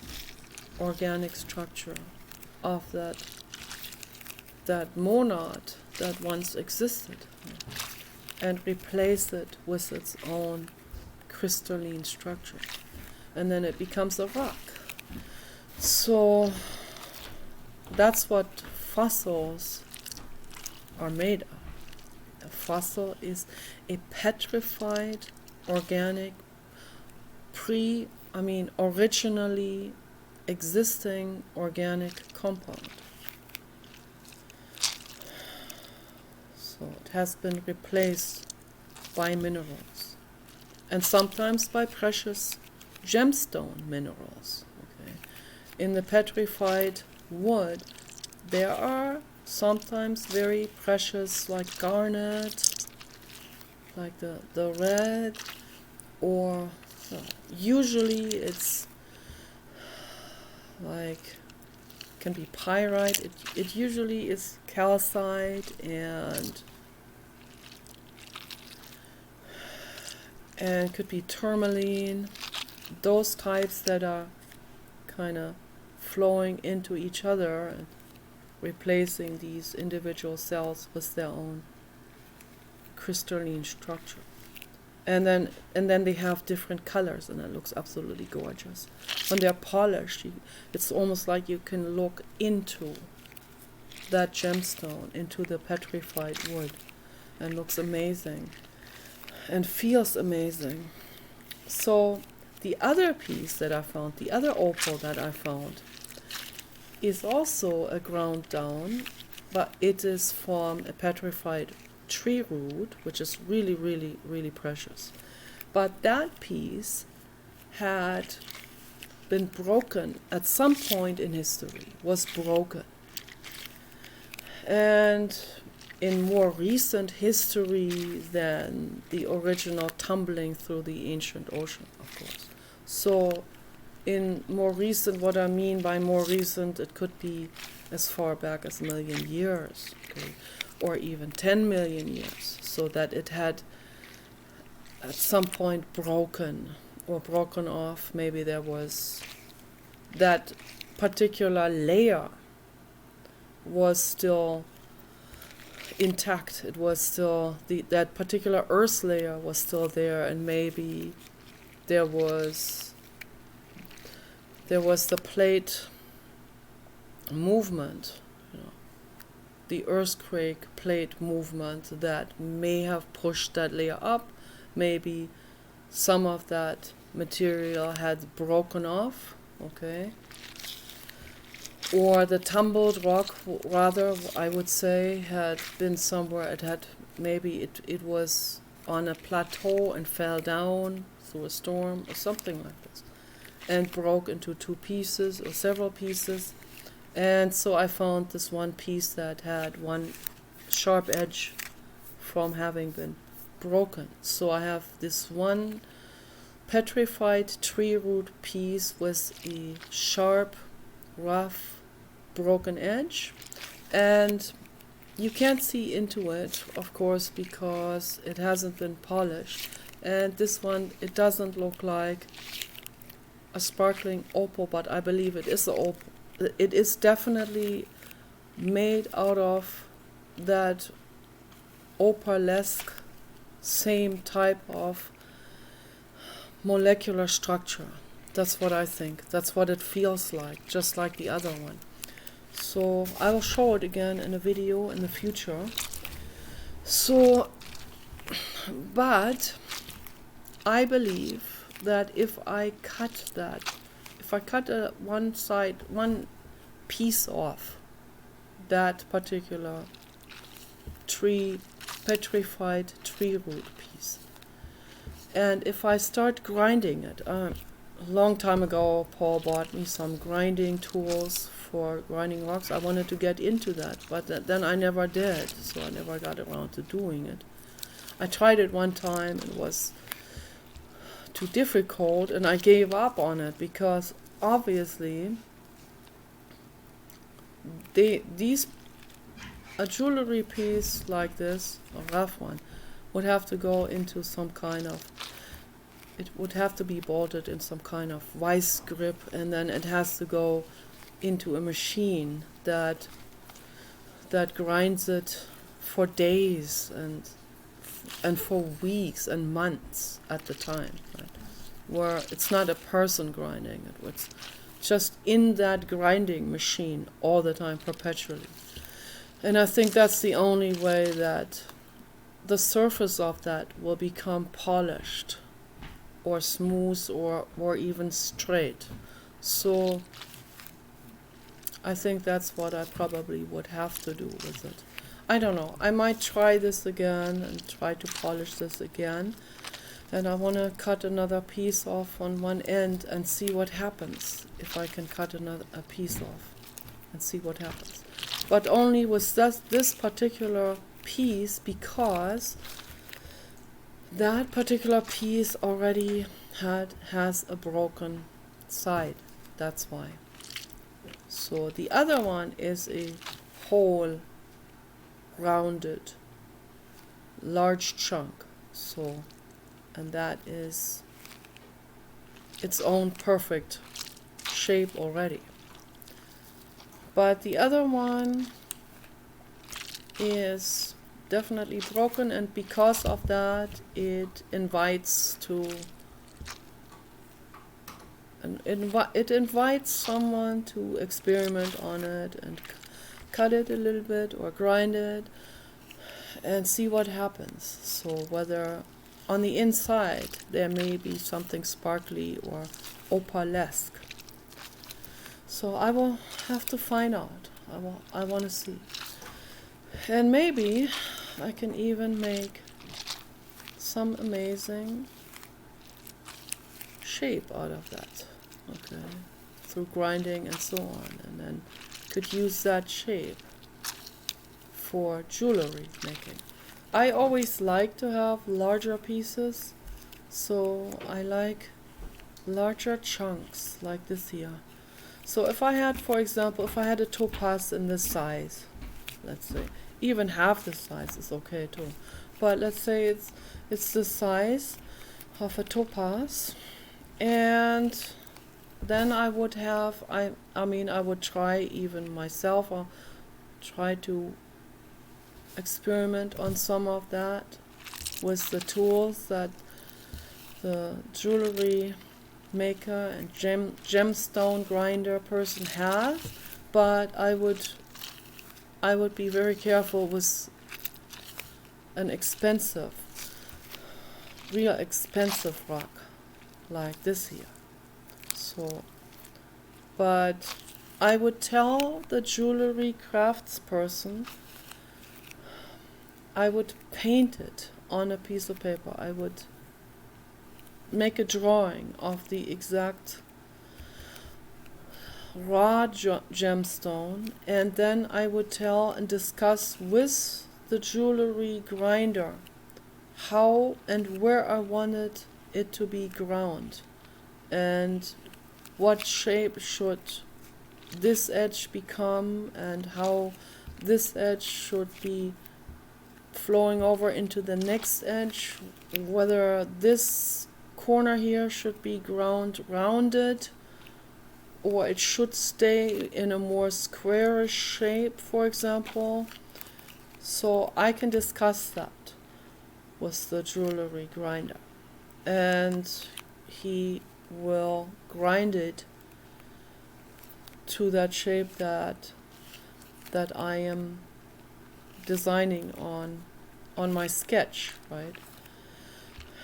organic structure of that monad that once existed, and replace it with its own crystalline structure. And then it becomes a rock. So that's what fossils are made of. A fossil is a petrified organic, originally existing organic compound. So it has been replaced by minerals, and sometimes by precious gemstone minerals. Okay. In the petrified wood, there are sometimes very precious, like garnet, like the red, or usually it's like, can be pyrite. It usually is calcite and could be tourmaline, those types that are kind of flowing into each other and replacing these individual cells with their own crystalline structure. And then they have different colors, and it looks absolutely gorgeous. When they're polished, it's almost like you can look into that gemstone, into the petrified wood, and looks amazing and feels amazing. So the other piece that I found, the other opal that I found, is also a ground down, but it is from a petrified tree root, which is really, really, really precious. But that piece had been broken at some point in history, was broken. And in more recent history than the original tumbling through the ancient ocean, of course. So in more recent, what I mean by more recent, it could be as far back as 1,000,000 years, okay, or even 10 million years, so that it had at some point broken or broken off. Maybe there was that particular layer was still intact. It was still that particular earth layer was still there, and maybe there was the plate movement, the earthquake plate movement that may have pushed that layer up. Maybe some of that material had broken off, okay? Or the tumbled rock, rather, I would say, had been somewhere, it was on a plateau and fell down through a storm or something like this, and broke into two pieces or several pieces. And so I found this one piece that had one sharp edge from having been broken. So I have this one petrified tree root piece with a sharp, rough, broken edge, and you can't see into it, of course, because it hasn't been polished. And this one, it doesn't look like a sparkling opal, but I believe it is the opal. It is definitely made out of that opalesque same type of molecular structure. That's what I think. That's what it feels like, just like the other one. So I will show it again in a video in the future. So, but I believe that if I cut one piece off that particular petrified tree root piece, and if I start grinding it, a long time ago Paul bought me some grinding tools for grinding rocks. I wanted to get into that, but then I never did, so I never got around to doing it. I tried it one time, it was too difficult, and I gave up on it, because obviously a jewelry piece like this, a rough one, would have to go into some kind of, it would have to be bolted in some kind of vice grip, and then it has to go into a machine that grinds it for days and for weeks and months at the time, right? Where it's not a person grinding it, it's just in that grinding machine all the time, perpetually. And I think that's the only way that the surface of that will become polished or smooth or even straight. So I think that's what I probably would have to do with it. I don't know. I might try this again and try to polish this again. And I want to cut another piece off on one end and see what happens if I can cut a piece off and see what happens. But only with this particular piece, because that particular piece already has a broken side. That's why. So the other one is a whole, rounded, large chunk. So, and that is its own perfect shape already. But the other one is definitely broken, and because of that, it invites someone to experiment on it and cut it a little bit or grind it and see what happens. So whether on the inside there may be something sparkly or opalesque. So I will have to find out. I want to see. And maybe I can even make some amazing shape out of that. Okay. Through grinding and so on. And then could use that shape for jewelry making. I always like to have larger pieces, so I like larger chunks like this here. So if I had, for example, if I had a topaz in this size, let's say, even half the size is okay too, but let's say it's the size of a topaz, and then I would have, I would try even myself, or try to experiment on some of that with the tools that the jewelry maker and gemstone grinder person has, but I would be very careful with an expensive, real expensive rock like this here. So, but I would tell the jewelry craftsperson, I would paint it on a piece of paper. I would make a drawing of the exact raw gemstone, and then I would tell and discuss with the jewelry grinder how and where I wanted it to be ground, and what shape should this edge become, and how this edge should be flowing over into the next edge, whether this corner here should be rounded, or it should stay in a more squarish shape, for example. So I can discuss that with the jewelry grinder, and he will grind it to that shape that I am designing on my sketch, right?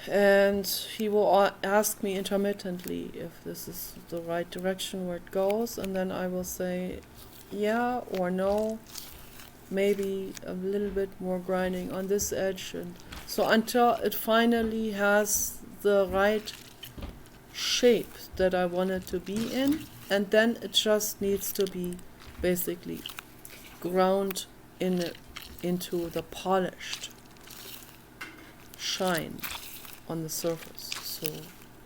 And he will ask me intermittently if this is the right direction where it goes, and then I will say yeah or no, maybe a little bit more grinding on this edge, and so until it finally has the right shape that I want it to be in, and then it just needs to be basically ground into the polished shine on the surface. So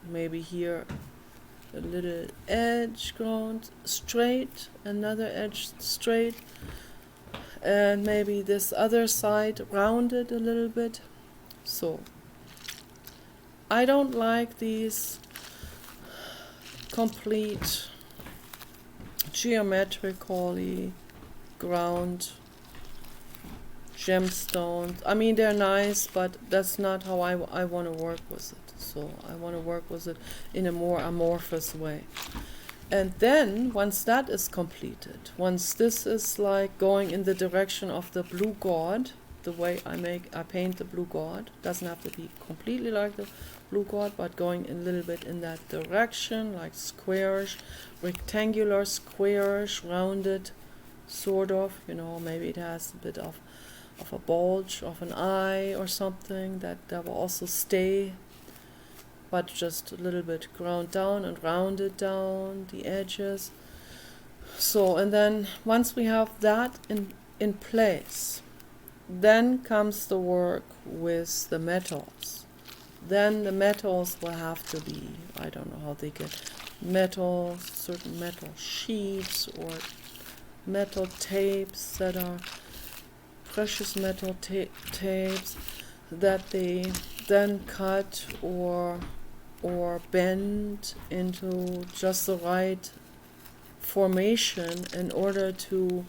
maybe here a little edge ground straight, another edge straight, and maybe this other side rounded a little bit. So I don't like these complete geometrically ground gemstones. I mean, they're nice, but that's not how I want to work with it. So I want to work with it in a more amorphous way. And then once that is completed, once this is like going in the direction of the blue god, the way I paint the blue god, doesn't have to be completely like the blue god, but going a little bit in that direction, like squarish, rectangular, squarish, rounded, sort of, maybe it has a bit of a bulge of an eye or something that will also stay, but just a little bit ground down and rounded down the edges. So, and then once we have that in place, then comes the work with the metals. Then the metals will have to be, I don't know how they get certain metal sheets or metal tapes that are precious metal tapes that they then cut or bend into just the right formation in order to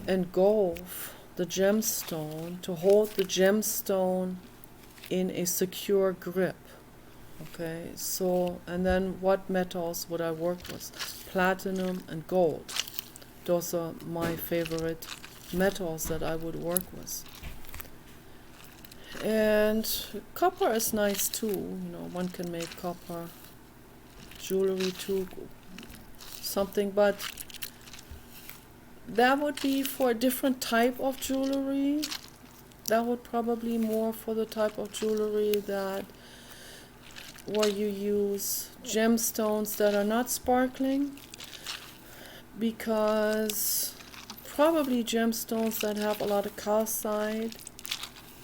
engulf the gemstone, to hold the gemstone in a secure grip. Okay, so, and then what metals would I work with? Platinum and gold. Those are my favorite metals that I would work with. And copper is nice too, you know, one can make copper jewelry too, something, but that would be for a different type of jewelry. That would probably more for the type of jewelry that where you use gemstones that are not sparkling, because probably gemstones that have a lot of calcite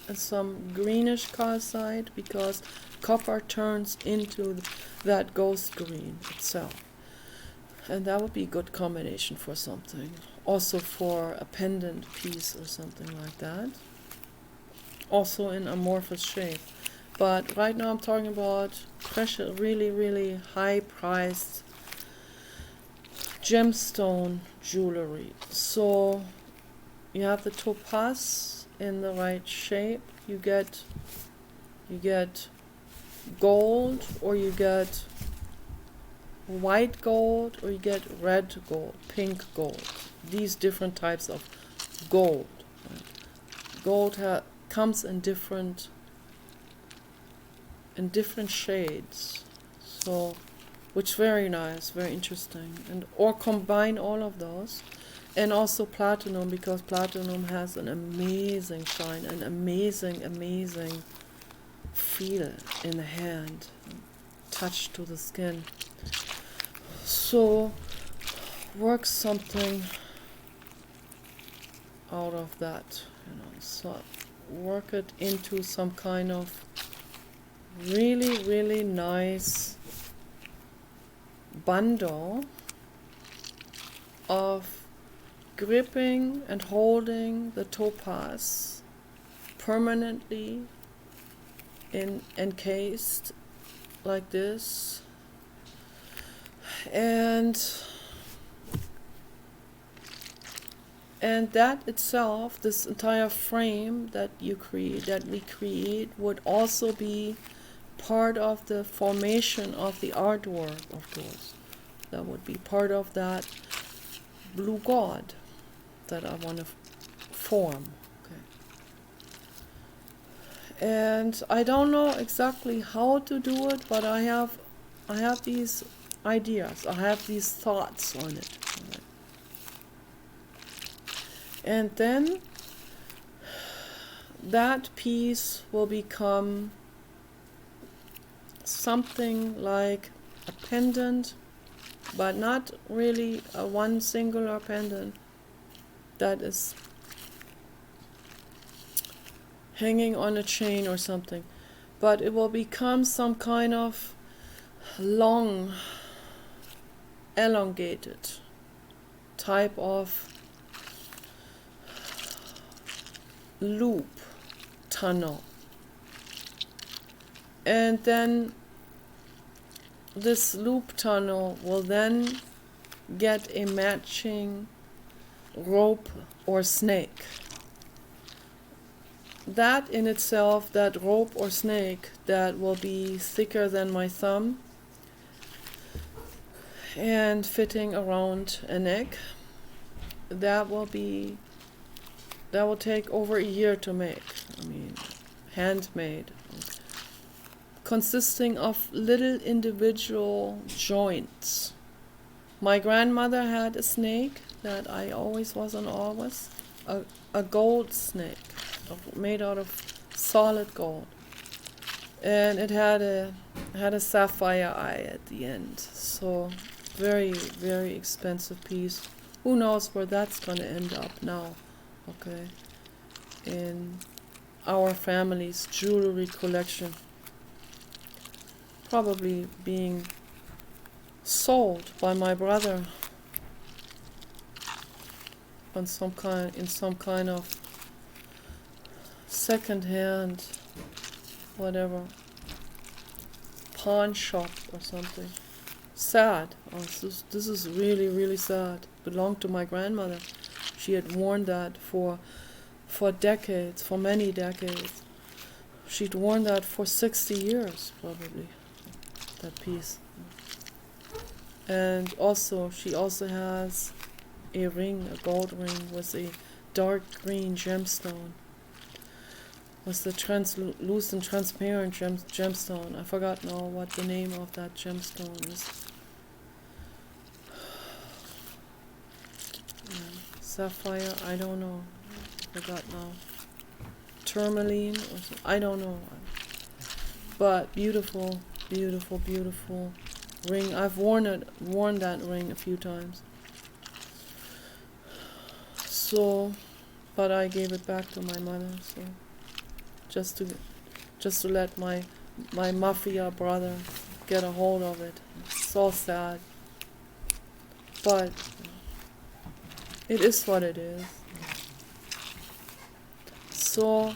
and some greenish calcite, because copper turns into that ghost green itself. And that would be a good combination for something. Also for a pendant piece or something like that. Also in amorphous shape. But right now I'm talking about precious, really, really high priced gemstone jewelry. So you have the topaz in the right shape. You get gold, or you get white gold, or you get red gold, pink gold. These different types of gold. Gold comes in different shades, so which very nice, very interesting, and or combine all of those, and also platinum, because platinum has an amazing shine, an amazing feel in the hand, touch to the skin. So work something out of that, you know, so work it into some kind of really, really nice bundle of gripping and holding the topaz permanently encased like this, and that itself, this entire frame that we create, would also be part of the formation of the artwork, of course. That would be part of that blue god that I want to form. Okay. And I don't know exactly how to do it, but I have these ideas, I have these thoughts on it. Okay. And then that piece will become something like a pendant, but not really a one singular pendant that is hanging on a chain or something, but it will become some kind of long, elongated type of loop tunnel. And then this loop tunnel will then get a matching rope or snake. That in itself, that rope or snake, that will be thicker than my thumb and fitting around a neck, that will take over a year to make. I mean, handmade, consisting of little individual joints. My grandmother had a snake that I always was in awe with, a gold snake made out of solid gold, and it had a sapphire eye at the end. So very, very expensive piece. Who knows where that's going to end up now? Okay, in our family's jewelry collection, probably being sold by my brother in some kind of second-hand, whatever, pawn shop or something. Sad. Oh, this is really, really sad. Belonged to my grandmother. She had worn that for decades, for many decades. She'd worn that for 60 years, probably, that piece. And also, she also has a ring, a gold ring with a dark green gemstone. was the translucent, transparent gemstone. I forgot now what the name of that gemstone is. Sapphire, I don't know. I forgot now. Tourmaline, or so, I don't know. But beautiful, beautiful, beautiful ring. I've worn that ring a few times. So, but I gave it back to my mother. So, just to let my mafia brother get a hold of it. So sad. But it is what it is. So,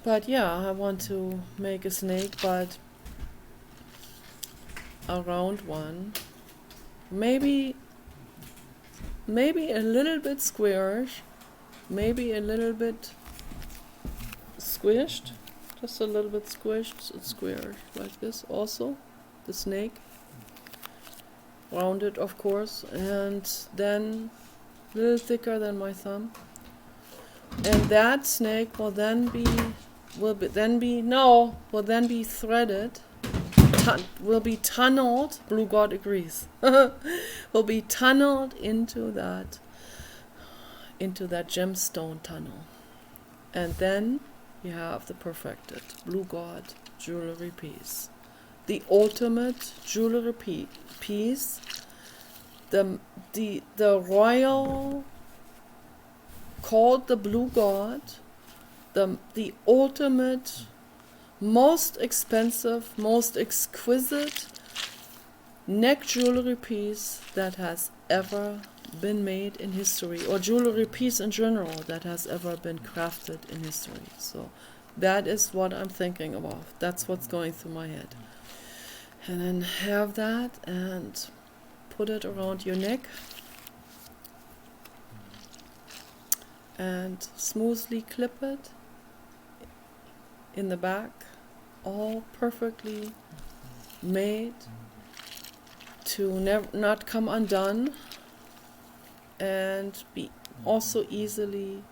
but yeah, I want to make a snake, but a round one. Maybe a little bit squarish, maybe a little bit squished, just a little bit squished, it's squarish, like this also, the snake. Rounded, of course, and then a little thicker than my thumb. And that snake will then be threaded, will be tunneled, Blue God agrees, will be tunneled into that gemstone tunnel. And then you have the perfected Blue God jewelry piece. The ultimate jewelry piece, the royal, called the Blue God, the ultimate, most expensive, most exquisite neck jewelry piece that has ever been made in history, or jewelry piece in general that has ever been crafted in history. So that is what I'm thinking about. That's what's going through my head. And then have that and put it around your neck and smoothly clip it in the back, all perfectly made to not come undone, and be also easily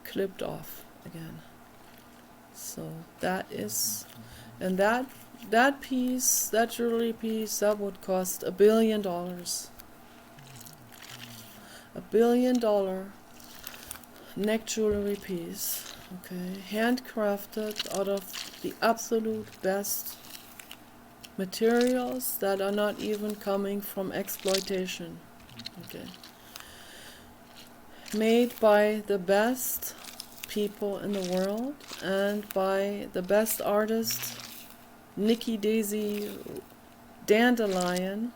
clipped off again. So that is, and that piece, that jewelry piece, that would cost $1 billion. $1 billion neck jewelry piece, okay, handcrafted out of the absolute best materials that are not even coming from exploitation, okay, made by the best people in the world and by the best artist, Nikki Daisy Dandelion,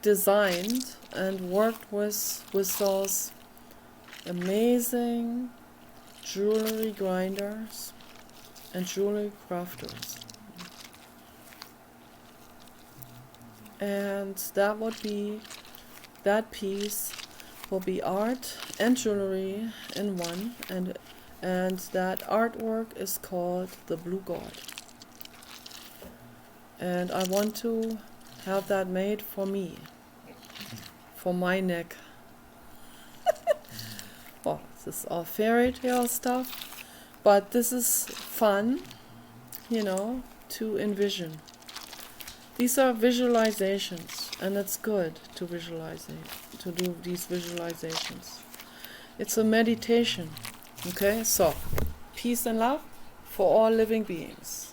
designed and worked with those amazing jewelry grinders and jewelry crafters. And that piece will be art and jewelry in one, and that artwork is called the Blue God. And I want to have that made for me, for my neck. Well, this is all fairy tale stuff, but this is fun, to envision. These are visualizations, and it's good to to do these visualizations. It's a meditation. Okay, so peace and love for all living beings.